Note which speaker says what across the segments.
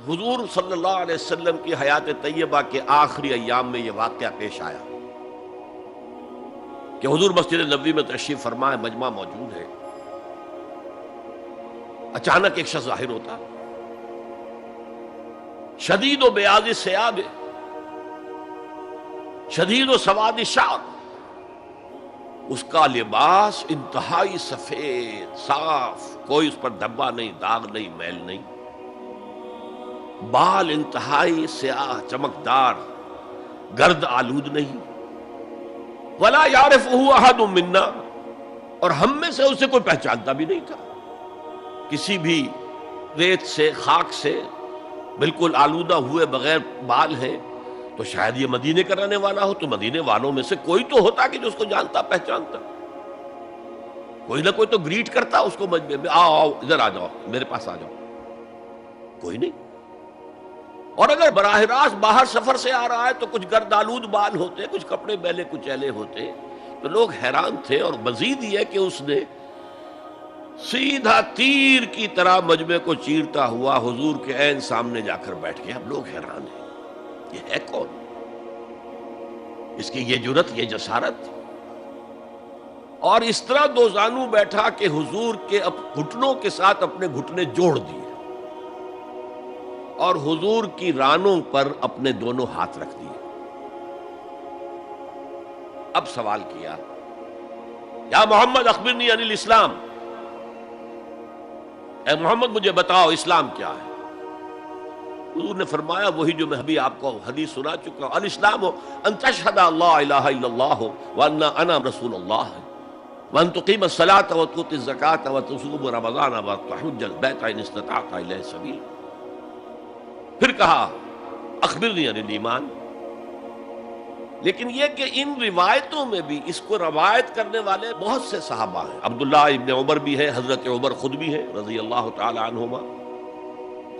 Speaker 1: حضور صلی اللہ علیہ وسلم کی حیات طیبہ کے آخری ایام میں یہ واقعہ پیش آیا کہ حضور مسجد نبوی میں تشریف فرما ہے، مجمع موجود ہے، اچانک ایک شخص ظاہر ہوتا، شدید و بیاض ثیاب، شدید و سواد شعر، اس کا لباس انتہائی سفید صاف، کوئی اس پر دھبا نہیں، داغ نہیں، میل نہیں، بال انتہائی سیاہ چمکدار، گرد آلود نہیں، ولا یعرفہ احد منا، اور ہم میں سے اسے کوئی پہچانتا بھی نہیں تھا، کسی بھی ریت سے خاک سے بالکل آلودہ ہوئے بغیر بال ہیں، تو شاید یہ مدینے کا رہنے والا ہو، تو مدینے والوں میں سے کوئی تو ہوتا کہ جو اس کو جانتا پہچانتا، کوئی نہ کوئی تو گریٹ کرتا اس کو مجمع میں، آؤ آؤ ادھر آ جاؤ، میرے پاس آ جاؤ، کوئی نہیں۔ اور اگر براہ راست باہر سفر سے آ رہا ہے تو کچھ گرد آلود بال ہوتے، کچھ کپڑے میلے کچیلے ہوتے، تو لوگ حیران تھے۔ اور مزید یہ کہ اس نے سیدھا تیر کی طرح مجمع کو چیرتا ہوا حضور کے عین سامنے جا کر بیٹھ گیا۔ اب لوگ حیران ہیں، یہ ہے کون؟ اس کی یہ جرت، یہ جسارت، اور اس طرح دو زانو بیٹھا کہ حضور کے گھٹنوں کے ساتھ اپنے گھٹنے جوڑ دیے اور حضور کی رانوں پر اپنے دونوں ہاتھ رکھ دیے۔ اب سوال کیا، یا محمد اخبرنی عن الاسلام، اے محمد مجھے بتاؤ اسلام کیا ہے؟ حضور نے فرمایا وہی جو میں ابھی آپ کو حدیث سنا چکا ہوں، الاسلام ان تشہد اللہ الہ الا اللہ وان انا رسول اللہ وان تقیم الصلاۃ وتؤتی الزکاۃ وتصوم رمضان وتحج البیت ان استطعت الیہ سبیلا۔ پھر کہا اخبرنی عن الایمان۔ لیکن یہ کہ ان روایتوں میں بھی اس کو روایت کرنے والے بہت سے صحابہ ہیں، عبداللہ ابن عمر بھی ہے، حضرت عمر خود بھی ہے رضی اللہ تعالی عنہما،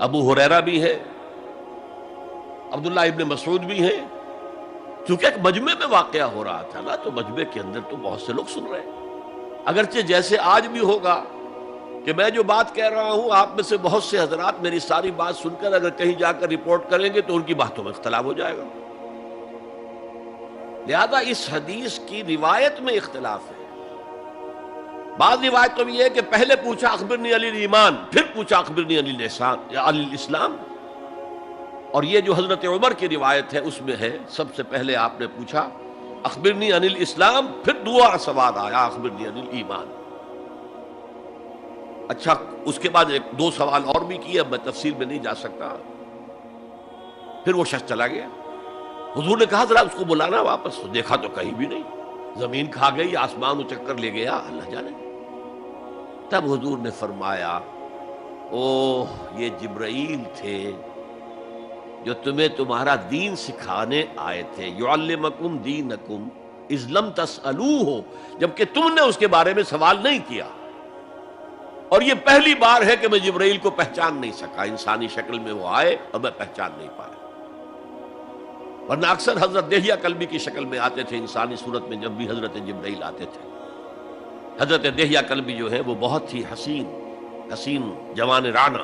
Speaker 1: ابو ہریرہ بھی ہے، عبداللہ ابن مسعود بھی ہیں۔ چونکہ ایک مجمع میں واقعہ ہو رہا تھا نا، تو مجمع کے اندر تو بہت سے لوگ سن رہے ہیں۔ اگرچہ جیسے آج بھی ہوگا کہ میں جو بات کہہ رہا ہوں، آپ میں سے بہت سے حضرات میری ساری بات سن کر اگر کہیں جا کر رپورٹ کریں گے تو ان کی باتوں میں اختلاف ہو جائے گا۔ لہذا اس حدیث کی روایت میں اختلاف ہے۔ بعض روایتوں میں یہ ہے کہ پہلے پوچھا اخبرنی عن الایمان، پھر پوچھا اخبرنی عن الاسلام، اور یہ جو حضرت عمر کی روایت ہے اس میں ہے سب سے پہلے آپ نے پوچھا اخبرنی عن الاسلام، پھر دوسرا سوال آیا اخبرنی عن الایمان۔ اچھا، اس کے بعد ایک دو سوال اور بھی کیے، اب میں تفصیل میں نہیں جا سکتا۔ پھر وہ شخص چلا گیا، حضور نے کہا ذرا اس کو بلانا واپس، دیکھا تو کہیں بھی نہیں، زمین کھا گئی، آسمان اچک کر لے گیا، اللہ جانے۔ تب حضور نے فرمایا اوہ یہ جبرائیل تھے جو تمہیں تمہارا دین سکھانے آئے تھے، یعلمکم دینکم اذ لم تسألوہ، جبکہ تم نے اس کے بارے میں سوال نہیں کیا۔ اور یہ پہلی بار ہے کہ میں جبرائیل کو پہچان نہیں سکا، انسانی شکل میں وہ آئے اور میں پہچان نہیں پایا، ورنہ اکثر حضرت دہیہ کلبی کی شکل میں آتے تھے، انسانی صورت میں جب بھی حضرت جبرائیل آتے تھے۔ حضرت دہیہ کلبی جو ہے وہ بہت ہی حسین جوان رانا،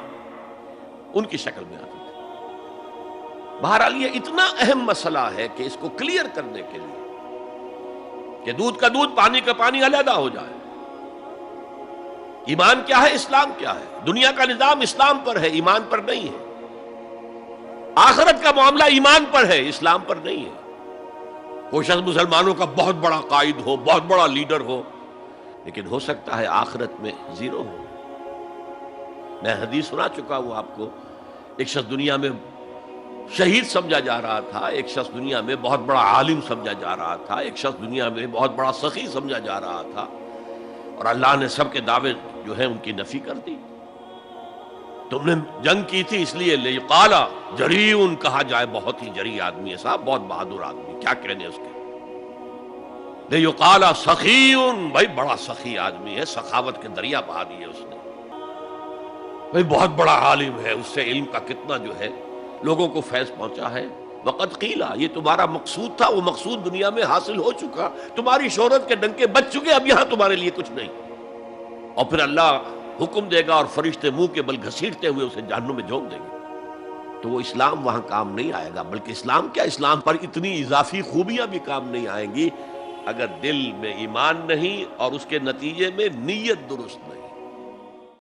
Speaker 1: ان کی شکل میں آتے تھے۔ بہرحال یہ اتنا اہم مسئلہ ہے کہ اس کو کلیئر کرنے کے لیے کہ دودھ کا دودھ پانی کا پانی علیحدہ ہو جائے، ایمان کیا ہے، اسلام کیا ہے، دنیا کا نظام اسلام پر ہے، ایمان پر نہیں ہے، آخرت کا معاملہ ایمان پر ہے، اسلام پر نہیں ہے۔ کوئی شخص مسلمانوں کا بہت بڑا قائد ہو، بہت بڑا لیڈر ہو، لیکن ہو سکتا ہے آخرت میں زیرو ہو۔ میں حدیث سنا چکا ہوں آپ کو، ایک شخص دنیا میں شہید سمجھا جا رہا تھا، ایک شخص دنیا میں بہت بڑا عالم سمجھا جا رہا تھا، ایک شخص دنیا میں بہت بڑا سخی سمجھا جا رہا تھا، اور اللہ نے سب کے دعوے جو ہیں ان کی نفی کر دی۔ تم نے جنگ کی تھی اس لیے لیقال جریء کہا جائے، بہت ہی جری آدمی ہے صاحب، بہت بہادر آدمی، کیا کہنے اس کے۔ لیقال سخی، بھائی بڑا سخی آدمی ہے، سخاوت کے دریا بہا دیے اس نے، بھائی بہت بڑا عالم ہے، اس سے علم کا کتنا جو ہے لوگوں کو فیض پہنچا ہے۔ وقت قیلا، یہ تمہارا مقصود تھا، وہ مقصود دنیا میں حاصل ہو چکا، تمہاری شہرت کے ڈنکے بج چکے، اب یہاں تمہارے لیے کچھ نہیں۔ اور پھر اللہ حکم دے گا اور فرشتے منہ کے بل گھسیٹتے ہوئے اسے جہنم میں جھونک دیں گے۔ تو وہ اسلام وہاں کام نہیں آئے گا، بلکہ اسلام کیا، اسلام پر اتنی اضافی خوبیاں بھی کام نہیں آئیں گی اگر دل میں ایمان نہیں اور اس کے نتیجے میں نیت درست نہیں۔